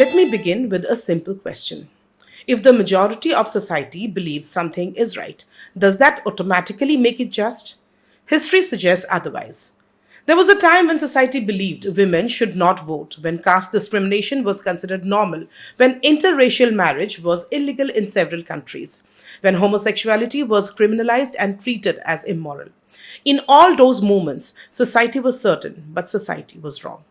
Let me begin with a simple question. If the majority of society believes something is right, does that automatically make it just? History suggests otherwise. There was a time when society believed women should not vote, when caste discrimination was considered normal, when interracial marriage was illegal in several countries, when homosexuality was criminalized and treated as immoral. In all those moments, society was certain, but society was wrong.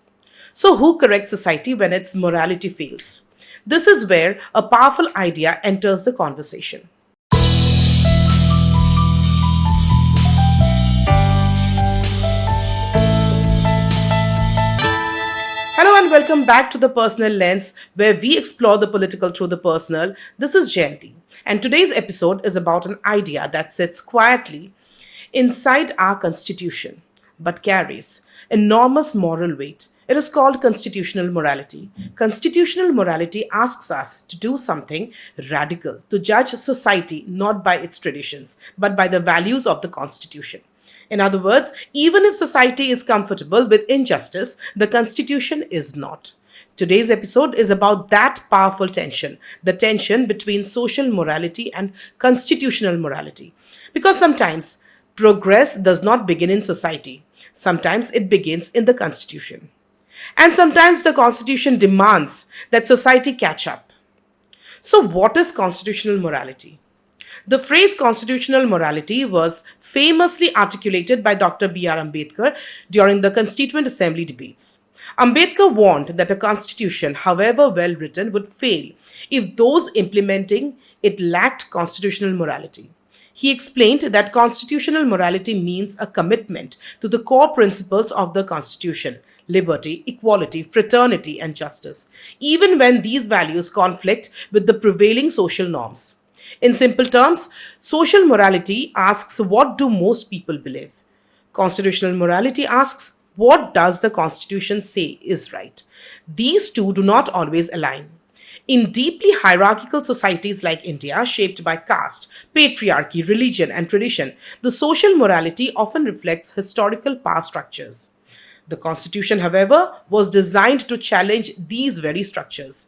So, who corrects society when its morality fails? This is where a powerful idea enters the conversation. Hello and welcome back to the Personal Lens, where we explore the political through the personal. This is Jayanti, and today's episode is about an idea that sits quietly inside our constitution but carries enormous moral weight. It is called constitutional morality. Constitutional morality asks us to do something radical, to judge society not by its traditions, but by the values of the Constitution. In other words, even if society is comfortable with injustice, the Constitution is not. Today's episode is about that powerful tension, the tension between social morality and constitutional morality. Because sometimes progress does not begin in society, sometimes it begins in the Constitution. And sometimes the Constitution demands that society catch up. So, what is constitutional morality? The phrase constitutional morality was famously articulated by Dr. B.R. Ambedkar during the Constituent Assembly debates. Ambedkar warned that a constitution, however well written, would fail if those implementing it lacked constitutional morality. He explained that constitutional morality means a commitment to the core principles of the Constitution: liberty, equality, fraternity, and justice, even when these values conflict with the prevailing social norms. In simple terms, social morality asks, what do most people believe? Constitutional morality asks, what does the Constitution say is right? These two do not always align. In deeply hierarchical societies like India, shaped by caste, patriarchy, religion, and tradition, the social morality often reflects historical power structures. The Constitution, however, was designed to challenge these very structures.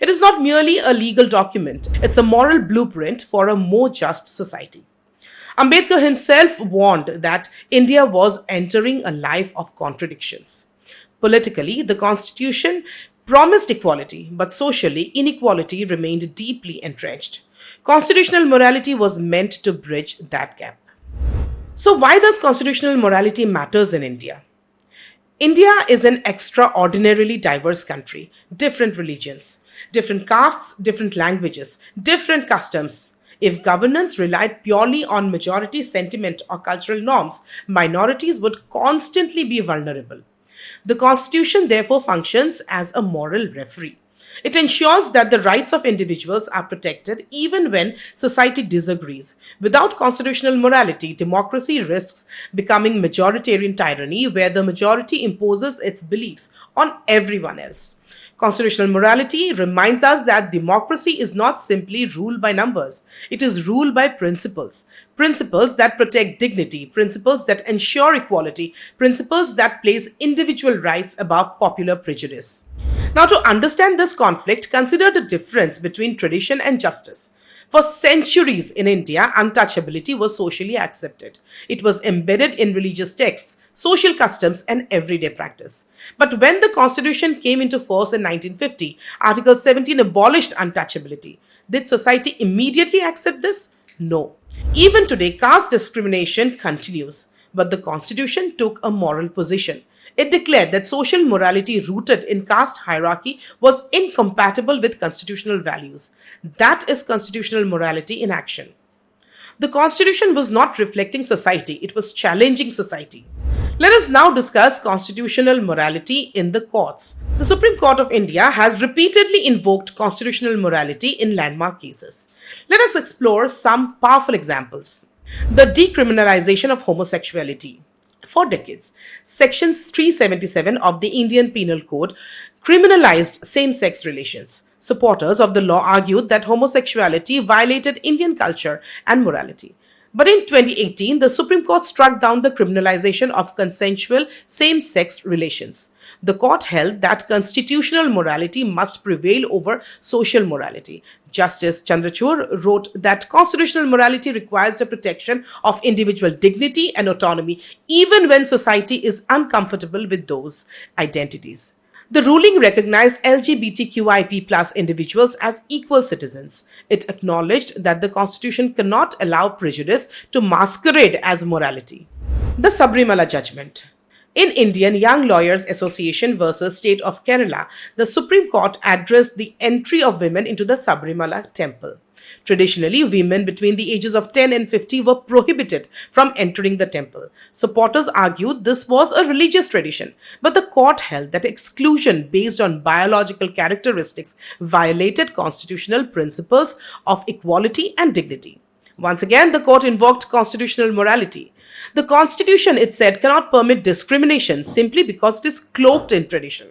It is not merely a legal document, it's a moral blueprint for a more just society. Ambedkar himself warned that India was entering a life of contradictions. Politically, the Constitution promised equality, but socially, inequality remained deeply entrenched. Constitutional morality was meant to bridge that gap. So, why does constitutional morality matters in India? India is an extraordinarily diverse country, different religions, different castes, different languages, different customs. If governance relied purely on majority sentiment or cultural norms, minorities would constantly be vulnerable. The Constitution therefore functions as a moral referee. It ensures that the rights of individuals are protected even when society disagrees. Without constitutional morality, democracy risks becoming majoritarian tyranny where the majority imposes its beliefs on everyone else. Constitutional morality reminds us that democracy is not simply ruled by numbers, it is ruled by principles. Principles that protect dignity, principles that ensure equality, principles that place individual rights above popular prejudice. Now, to understand this conflict, consider the difference between tradition and justice. For centuries in India, untouchability was socially accepted. It was embedded in religious texts, social customs, and everyday practice. But when the Constitution came into force in 1950, Article 17 abolished untouchability. Did society immediately accept this? No. Even today, caste discrimination continues, but the Constitution took a moral position. It declared that social morality rooted in caste hierarchy was incompatible with constitutional values. That is constitutional morality in action. The Constitution was not reflecting society, it was challenging society. Let us now discuss constitutional morality in the courts. The Supreme Court of India has repeatedly invoked constitutional morality in landmark cases. Let us explore some powerful examples. The decriminalization of homosexuality. For decades, Section 377 of the Indian Penal Code criminalized same-sex relations. Supporters of the law argued that homosexuality violated Indian culture and morality. But in 2018, the Supreme Court struck down the criminalization of consensual same sex relations. The court held that constitutional morality must prevail over social morality. Justice Chandrachud wrote that constitutional morality requires the protection of individual dignity and autonomy, even when society is uncomfortable with those identities. The ruling recognized LGBTQIP+ individuals as equal citizens. It acknowledged that the Constitution cannot allow prejudice to masquerade as morality. The Sabrimala judgment. In Indian Young Lawyers Association versus State of Kerala, the Supreme Court addressed the entry of women into the Sabrimala temple. Traditionally, women between the ages of 10 and 50 were prohibited from entering the temple. Supporters argued this was a religious tradition, but the court held that exclusion based on biological characteristics violated constitutional principles of equality and dignity. Once again, the court invoked constitutional morality. The Constitution, it said, cannot permit discrimination simply because it is cloaked in tradition.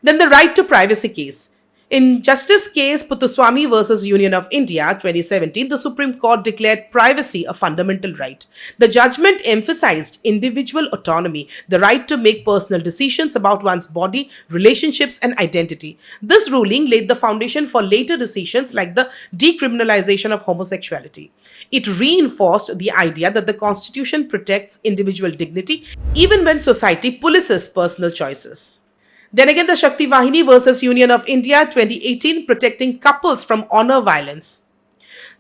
Then the right to privacy case. In Justice Case Puttaswamy versus Union of India 2017, the Supreme Court declared privacy a fundamental right. The judgment emphasized individual autonomy, the right to make personal decisions about one's body, relationships, and identity. This ruling laid the foundation for later decisions like the decriminalization of homosexuality. It reinforced the idea that the Constitution protects individual dignity even when society polices personal choices. Then again, the Shakti Vahini versus Union of India 2018, protecting couples from honor violence.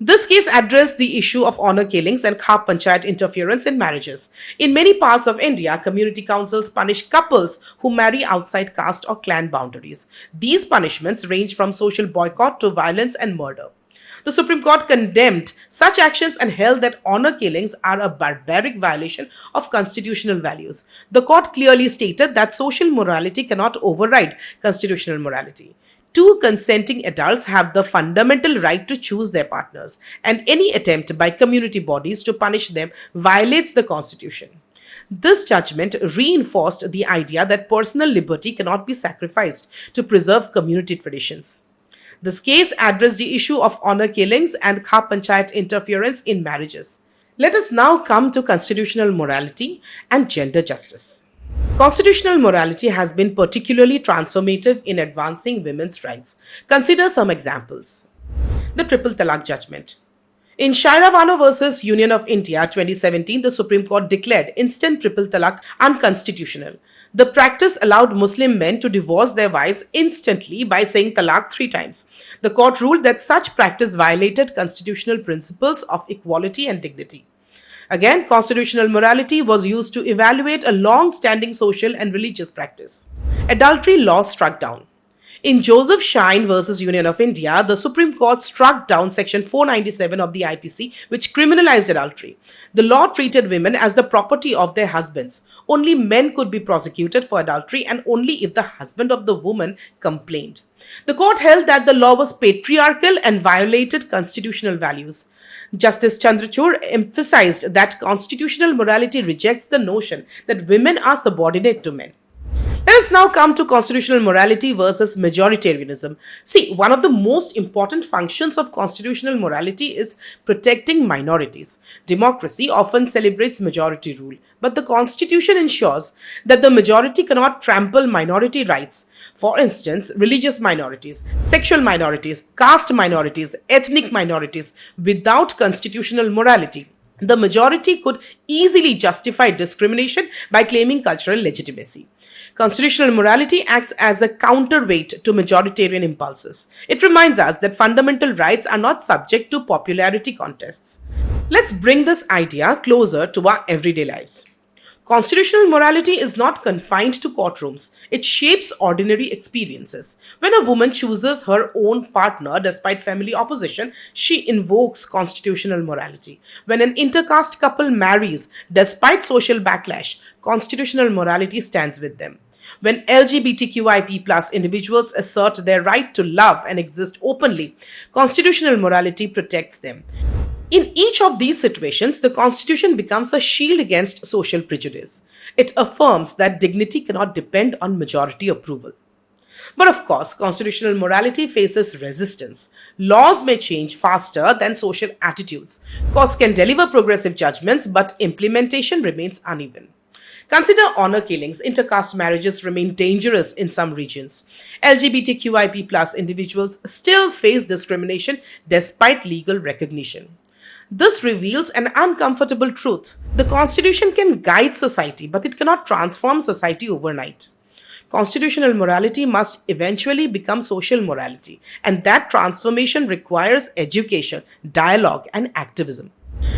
This case addressed the issue of honor killings and khap panchayat interference in marriages. In many parts of India, community councils punish couples who marry outside caste or clan boundaries. These punishments range from social boycott to violence and murder. The Supreme Court condemned such actions and held that honor killings are a barbaric violation of constitutional values. The court clearly stated that social morality cannot override constitutional morality. Two consenting adults have the fundamental right to choose their partners, and any attempt by community bodies to punish them violates the Constitution. This judgment reinforced the idea that personal liberty cannot be sacrificed to preserve community traditions. This case addressed the issue of honor killings and khap panchayat interference in marriages. Let us now come to constitutional morality and gender justice. Constitutional morality has been particularly transformative in advancing women's rights. Consider some examples. The Triple Talaq judgment. In Shairawano versus Union of India 2017, the Supreme Court declared instant triple talaq unconstitutional. The practice allowed Muslim men to divorce their wives instantly by saying talaq 3 times. The court ruled that such practice violated constitutional principles of equality and dignity. Again, constitutional morality was used to evaluate a long-standing social and religious practice. Adultery law struck down. In Joseph Shine versus Union of India, the Supreme Court struck down Section 497 of the IPC, which criminalized adultery. The law treated women as the property of their husbands. Only men could be prosecuted for adultery, and only if the husband of the woman complained. The court held that the law was patriarchal and violated constitutional values. Justice Chandrachud emphasized that constitutional morality rejects the notion that women are subordinate to men. Let us now come to constitutional morality versus majoritarianism. See, one of the most important functions of constitutional morality is protecting minorities. Democracy often celebrates majority rule, but the Constitution ensures that the majority cannot trample minority rights. For instance, religious minorities, sexual minorities, caste minorities, ethnic minorities. Without constitutional morality, the majority could easily justify discrimination by claiming cultural legitimacy. Constitutional morality acts as a counterweight to majoritarian impulses. It reminds us that fundamental rights are not subject to popularity contests. Let's bring this idea closer to our everyday lives. Constitutional morality is not confined to courtrooms. It shapes ordinary experiences. When a woman chooses her own partner despite family opposition, she invokes constitutional morality. When an intercaste couple marries despite social backlash, constitutional morality stands with them. When LGBTQIP+ individuals assert their right to love and exist openly, constitutional morality protects them. In each of these situations, the Constitution becomes a shield against social prejudice. It affirms that dignity cannot depend on majority approval. But of course, constitutional morality faces resistance. Laws may change faster than social attitudes. Courts can deliver progressive judgments, but implementation remains uneven. Consider honor killings. Intercaste marriages remain dangerous in some regions. LGBTQIP plus individuals still face discrimination despite legal recognition. This reveals an uncomfortable truth. The Constitution can guide society, but it cannot transform society overnight. Constitutional morality must eventually become social morality, and that transformation requires education, dialogue, and activism.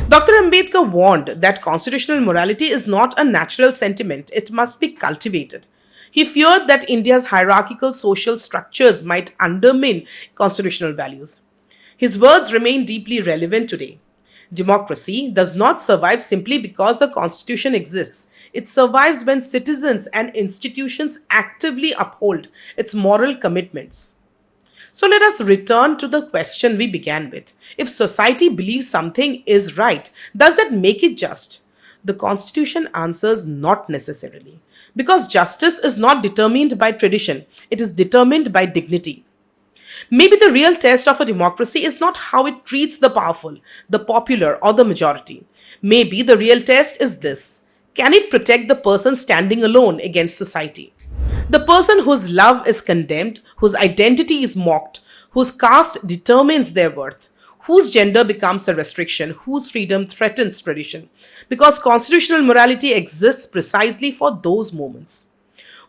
Dr. Ambedkar warned that constitutional morality is not a natural sentiment, it must be cultivated. He feared that India's hierarchical social structures might undermine constitutional values. His words remain deeply relevant today. Democracy does not survive simply because a constitution exists. It survives when citizens and institutions actively uphold its moral commitments. So let us return to the question we began with. If society believes something is right, does that make it just? The Constitution answers not necessarily. Because justice is not determined by tradition, it is determined by dignity. Maybe the real test of a democracy is not how it treats the powerful, the popular, or the majority. Maybe the real test is this: can it protect the person standing alone against society? The person whose love is condemned, whose identity is mocked, whose caste determines their worth, whose gender becomes a restriction, whose freedom threatens tradition. Because constitutional morality exists precisely for those moments.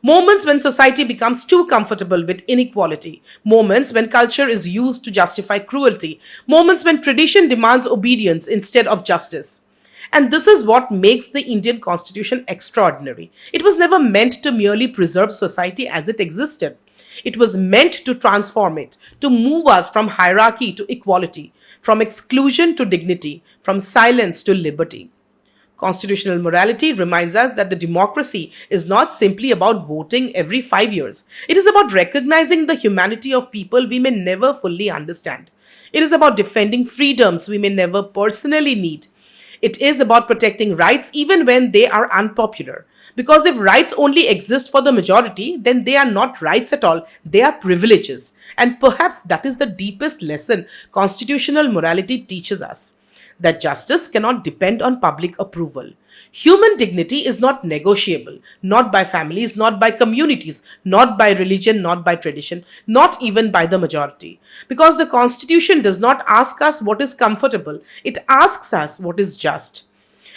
Moments when society becomes too comfortable with inequality. Moments when culture is used to justify cruelty. Moments when tradition demands obedience instead of justice. And this is what makes the Indian Constitution extraordinary. It was never meant to merely preserve society as it existed. It was meant to transform it, to move us from hierarchy to equality, from exclusion to dignity, from silence to liberty. Constitutional morality reminds us that the democracy is not simply about voting every 5 years. It is about recognizing the humanity of people we may never fully understand. It is about defending freedoms we may never personally need. It is about protecting rights even when they are unpopular. Because if rights only exist for the majority, then they are not rights at all, they are privileges. And perhaps that is the deepest lesson constitutional morality teaches us: that justice cannot depend on public approval. Human dignity is not negotiable, not by families, not by communities, not by religion, not by tradition, not even by the majority. Because the Constitution does not ask us what is comfortable, it asks us what is just.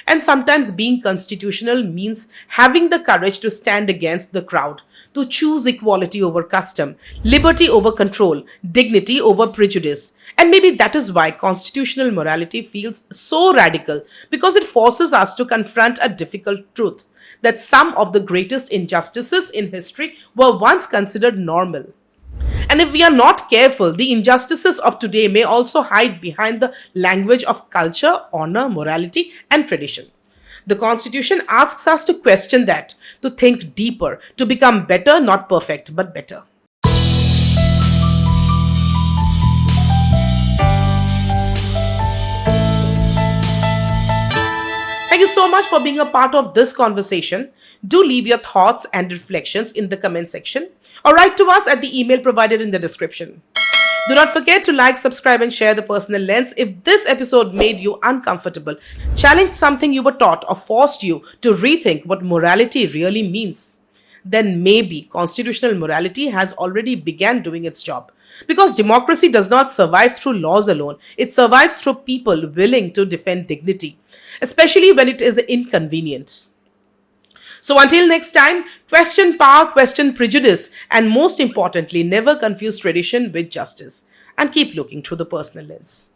And sometimes being constitutional means having the courage to stand against the crowd, to choose equality over custom, liberty over control, dignity over prejudice. And maybe that is why constitutional morality feels so radical, because it forces us to confront a difficult truth: that some of the greatest injustices in history were once considered normal. And if we are not careful, the injustices of today may also hide behind the language of culture, honor, morality, and tradition. The Constitution asks us to question that, to think deeper, to become better, not perfect, but better. Thank you so much for being a part of this conversation. Do leave your thoughts and reflections in the comment section or write to us at the email provided in the description. Do not forget to like, subscribe, and share The Personal Lens. If this episode made you uncomfortable, challenged something you were taught, or forced you to rethink what morality really means, then maybe constitutional morality has already begun doing its job. Because democracy does not survive through laws alone, it survives through people willing to defend dignity, especially when it is inconvenient. So until next time, question power, question prejudice, and most importantly, never confuse tradition with justice. And keep looking through the personal lens.